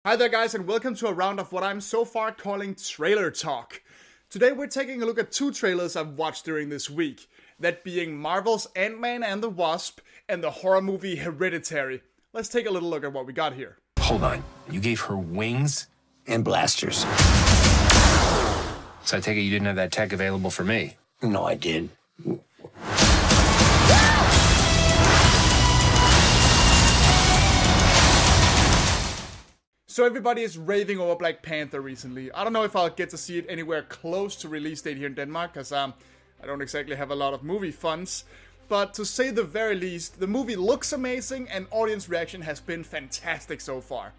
Hi there guys, and welcome to a round of what I'm so far calling trailer talk. Today we're taking a look at two trailers I've watched during this week. That being Marvel's Ant-Man and the Wasp and the horror movie Hereditary. Let's take a little look at what we got here. Hold on, you gave her wings? And blasters. So I take it you didn't have that tech available for me? No, I did. So everybody is raving over Black Panther recently. I don't know if I'll get to see it anywhere close to release date here in Denmark, because I don't exactly have a lot of movie funds. But to say the very least, the movie looks amazing and audience reaction has been fantastic so far.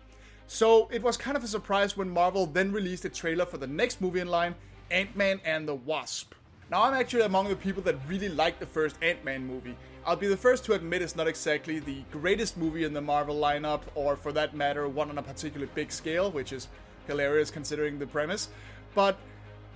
So it was kind of a surprise when Marvel then released a trailer for the next movie in line, Ant-Man and the Wasp. Now I'm actually among the people that really liked the first Ant-Man movie. I'll be the first to admit it's not exactly the greatest movie in the Marvel lineup, or for that matter, one on a particularly big scale, which is hilarious considering the premise. But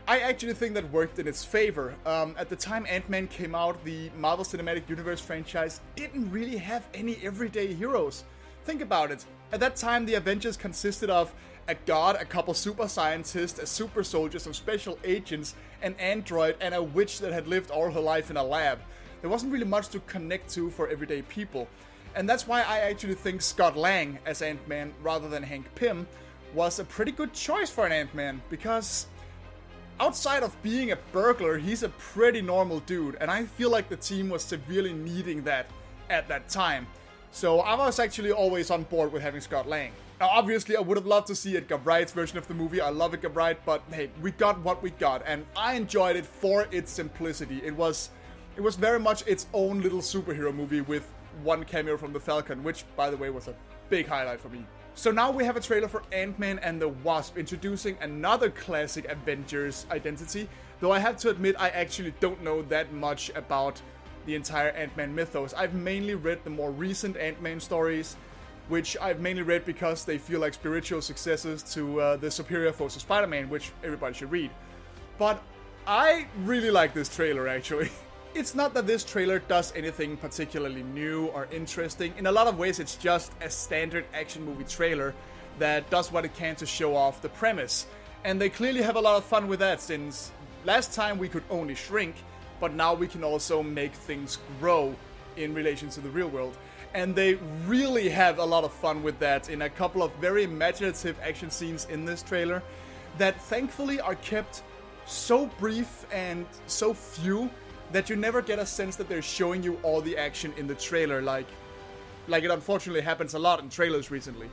I actually think that worked in its favor. At the time Ant-Man came out, the Marvel Cinematic Universe franchise didn't really have any everyday heroes. Think about it. At that time, the Avengers consisted of a god, a couple super scientists, a super soldier, some special agents, an android, and a witch that had lived all her life in a lab. There wasn't really much to connect to for everyday people. And that's why I actually think Scott Lang as Ant-Man rather than Hank Pym was a pretty good choice for an Ant-Man, because outside of being a burglar, he's a pretty normal dude, and I feel like the team was severely needing that at that time. So I was actually always on board with having Scott Lang. Now obviously I would have loved to see Edgar Wright's version of the movie. I love Edgar Wright, but hey, we got what we got, and I enjoyed it for its simplicity. It was very much its own little superhero movie with one cameo from the Falcon, which by the way was a big highlight for me. So now we have a trailer for Ant-Man and the Wasp, introducing another classic Avengers identity, though I have to admit I actually don't know that much about the entire Ant-Man mythos. I've mainly read the more recent Ant-Man stories, which I've mainly read because they feel like spiritual successors to the Superior Force of Spider-Man, which everybody should read. But I really like this trailer actually. It's not that this trailer does anything particularly new or interesting. In a lot of ways it's just a standard action movie trailer that does what it can to show off the premise. And they clearly have a lot of fun with that, since last time we could only shrink, but now we can also make things grow in relation to the real world. And they really have a lot of fun with that in a couple of very imaginative action scenes in this trailer that thankfully are kept so brief and so few that you never get a sense that they're showing you all the action in the trailer like it unfortunately happens a lot in trailers recently.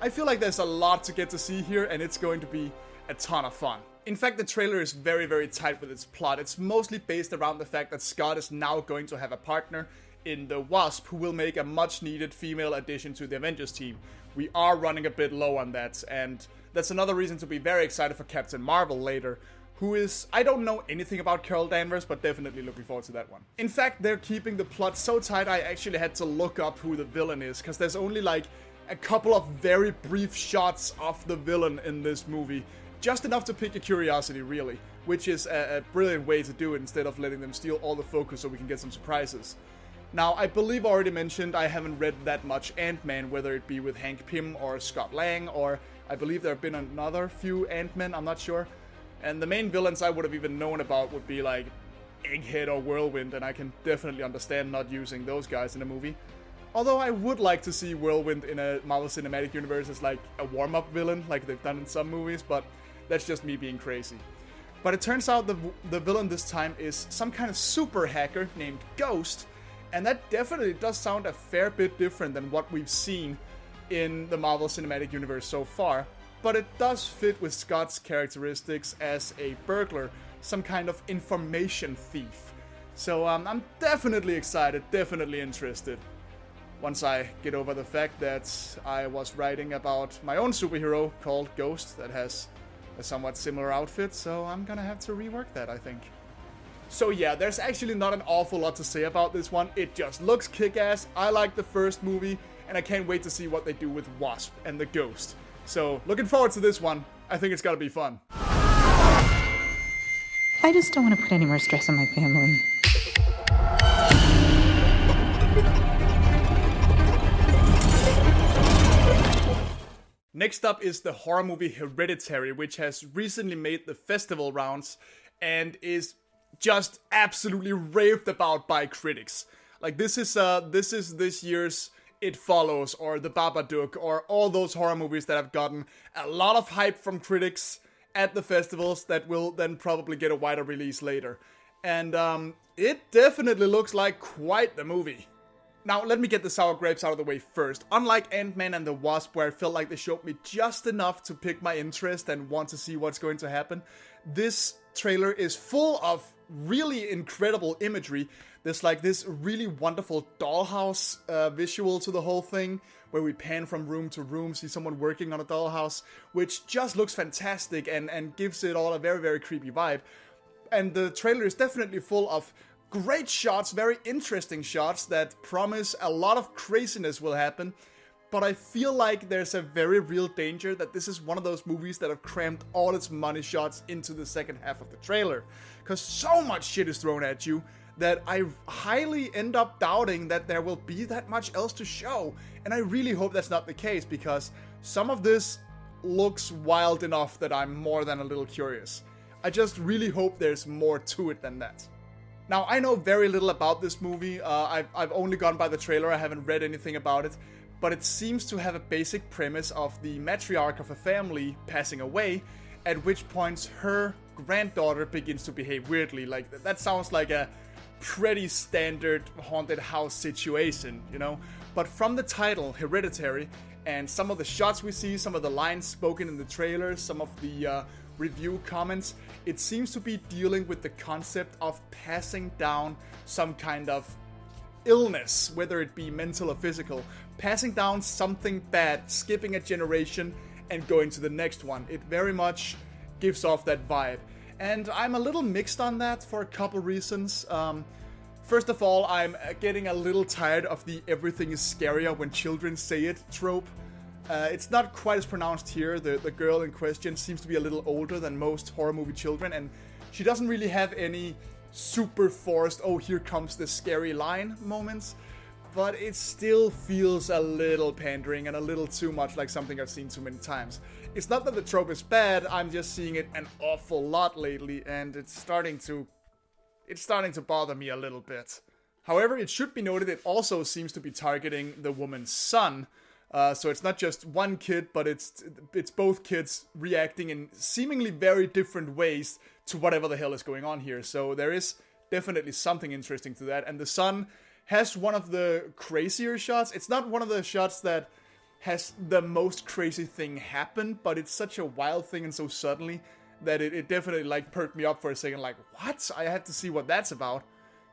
I feel like there's a lot to get to see here, and it's going to be a ton of fun. In fact, the trailer is very, very tight with its plot. It's mostly based around the fact that Scott is now going to have a partner in the Wasp, who will make a much needed female addition to the Avengers team. We are running a bit low on that, and that's another reason to be very excited for Captain Marvel later, who is, I don't know anything about Carol Danvers, but definitely looking forward to that one. In fact, they're keeping the plot so tight I actually had to look up who the villain is, because there's only like a couple of very brief shots of the villain in this movie. Just enough to pique your curiosity, really, which is a brilliant way to do it instead of letting them steal all the focus so we can get some surprises. Now, I believe I already mentioned I haven't read that much Ant-Man, whether it be with Hank Pym or Scott Lang, or I believe there have been another few Ant-Men, I'm not sure. And the main villains I would have even known about would be like Egghead or Whirlwind, and I can definitely understand not using those guys in a movie. Although I would like to see Whirlwind in a Marvel Cinematic Universe as like a warm-up villain, like they've done in some movies, but that's just me being crazy. But it turns out the villain this time is some kind of super hacker named Ghost, and that definitely does sound a fair bit different than what we've seen in the Marvel Cinematic Universe so far. But it does fit with Scott's characteristics as a burglar, some kind of information thief. So I'm definitely excited, definitely interested. Once I get over the fact that I was writing about my own superhero called Ghost that has a somewhat similar outfit, so I'm gonna have to rework that, I think. So yeah, there's actually not an awful lot to say about this one. It just looks kick-ass. I like the first movie, and I can't wait to see what they do with Wasp and the Ghost. So, looking forward to this one. I think it's gotta be fun. I just don't want to put any more stress on my family. Next up is the horror movie Hereditary, which has recently made the festival rounds and is just absolutely raved about by critics. Like this is this year's It Follows or The Babadook or all those horror movies that have gotten a lot of hype from critics at the festivals that will then probably get a wider release later. And it definitely looks like quite the movie. Now, let me get the sour grapes out of the way first. Unlike Ant-Man and the Wasp, where I felt like they showed me just enough to pick my interest and want to see what's going to happen, this trailer is full of really incredible imagery. There's like this really wonderful dollhouse visual to the whole thing, where we pan from room to room, see someone working on a dollhouse, which just looks fantastic and gives it all a very, very creepy vibe. And the trailer is definitely full of great shots, very interesting shots that promise a lot of craziness will happen. But I feel like there's a very real danger that this is one of those movies that have crammed all its money shots into the second half of the trailer. Because so much shit is thrown at you that I highly end up doubting that there will be that much else to show. And I really hope that's not the case, because some of this looks wild enough that I'm more than a little curious. I just really hope there's more to it than that. Now, I know very little about this movie. I've only gone by the trailer. I haven't read anything about it. But it seems to have a basic premise of the matriarch of a family passing away, at which point her granddaughter begins to behave weirdly. Like, that sounds like a pretty standard haunted house situation, you know? But from the title, Hereditary, and some of the shots we see, some of the lines spoken in the trailer, some of the review comments, it seems to be dealing with the concept of passing down some kind of illness, whether it be mental or physical, passing down something bad, skipping a generation and going to the next one. It very much gives off that vibe. And I'm a little mixed on that for a couple reasons. First of all, I'm getting a little tired of the everything is scarier when children say it trope. It's not quite as pronounced here. The girl in question seems to be a little older than most horror movie children, and she doesn't really have any super forced, oh, here comes the scary line moments, but it still feels a little pandering and a little too much like something I've seen too many times. It's not that the trope is bad, I'm just seeing it an awful lot lately, and it's starting to bother me a little bit. However, it should be noted it also seems to be targeting the woman's son. So it's not just one kid, but it's both kids reacting in seemingly very different ways to whatever the hell is going on here. So there is definitely something interesting to that. And the son has one of the crazier shots. It's not one of the shots that has the most crazy thing happen, but it's such a wild thing and so suddenly that it definitely like perked me up for a second. Like, what? I have to see what that's about.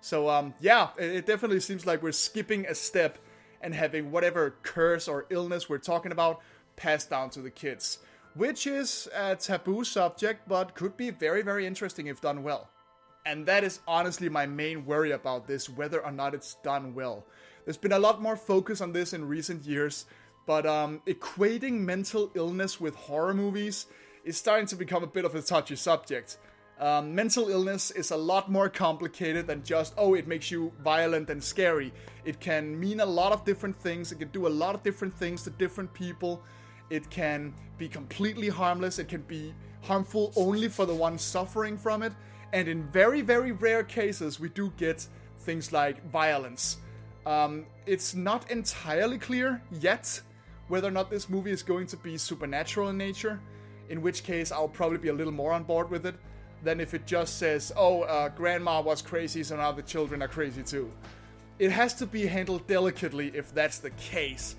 So yeah, it definitely seems like we're skipping a step and having whatever curse or illness we're talking about passed down to the kids. Which is a taboo subject, but could be very, very interesting if done well. And that is honestly my main worry about this, whether or not it's done well. There's been a lot more focus on this in recent years, but equating mental illness with horror movies is starting to become a bit of a touchy subject. Mental illness is a lot more complicated than just, oh, it makes you violent and scary. It can mean a lot of different things. It can do a lot of different things to different people. It can be completely harmless. It can be harmful only for the one suffering from it. And in very, very rare cases, we do get things like violence. It's not entirely clear yet whether or not this movie is going to be supernatural in nature, in which case I'll probably be a little more on board with it than if it just says, oh, grandma was crazy, so now the children are crazy too. It has to be handled delicately if that's the case,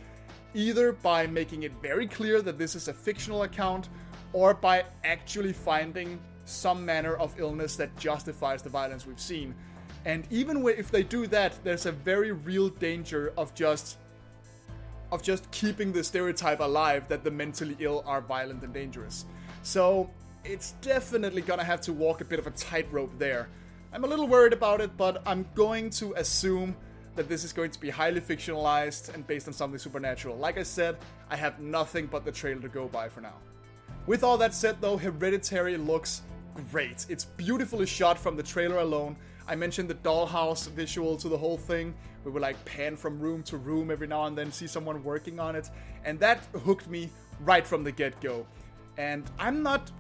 either by making it very clear that this is a fictional account, or by actually finding some manner of illness that justifies the violence we've seen. And even if they do that, there's a very real danger of just keeping the stereotype alive that the mentally ill are violent and dangerous. So it's definitely gonna have to walk a bit of a tightrope there. I'm a little worried about it, but I'm going to assume that this is going to be highly fictionalized and based on something supernatural. Like I said, I have nothing but the trailer to go by for now. With all that said though, Hereditary looks great. It's beautifully shot from the trailer alone. I mentioned the dollhouse visual to the whole thing. We would like pan from room to room every now and then, see someone working on it. And that hooked me right from the get-go. And I'm not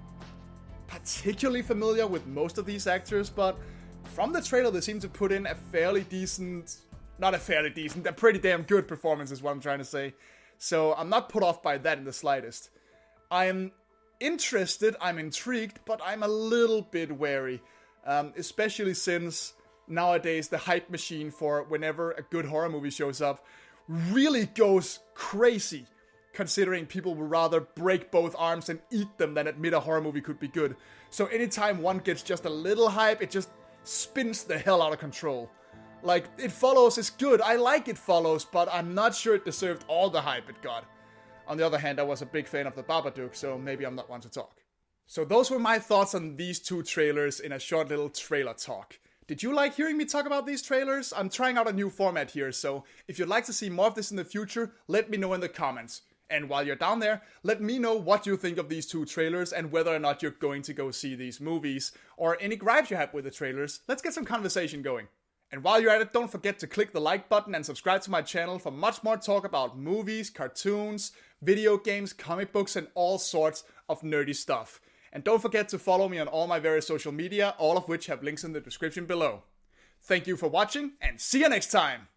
particularly familiar with most of these actors, but from the trailer they seem to put in a pretty damn good performance is what I'm trying to say. So I'm not put off by that in the slightest. I'm interested, I'm intrigued, but I'm a little bit wary. Especially since nowadays the hype machine for whenever a good horror movie shows up really goes crazy, considering people would rather break both arms and eat them than admit a horror movie could be good. So anytime one gets just a little hype, it just spins the hell out of control. Like, It Follows is good, I like It Follows, but I'm not sure it deserved all the hype it got. On the other hand, I was a big fan of The Babadook, so maybe I'm not one to talk. So those were my thoughts on these two trailers in a short little trailer talk. Did you like hearing me talk about these trailers? I'm trying out a new format here, so if you'd like to see more of this in the future, let me know in the comments. And while you're down there, let me know what you think of these two trailers and whether or not you're going to go see these movies, or any gripes you have with the trailers. Let's get some conversation going. And while you're at it, don't forget to click the like button and subscribe to my channel for much more talk about movies, cartoons, video games, comic books, and all sorts of nerdy stuff. And don't forget to follow me on all my various social media, all of which have links in the description below. Thank you for watching, and see you next time!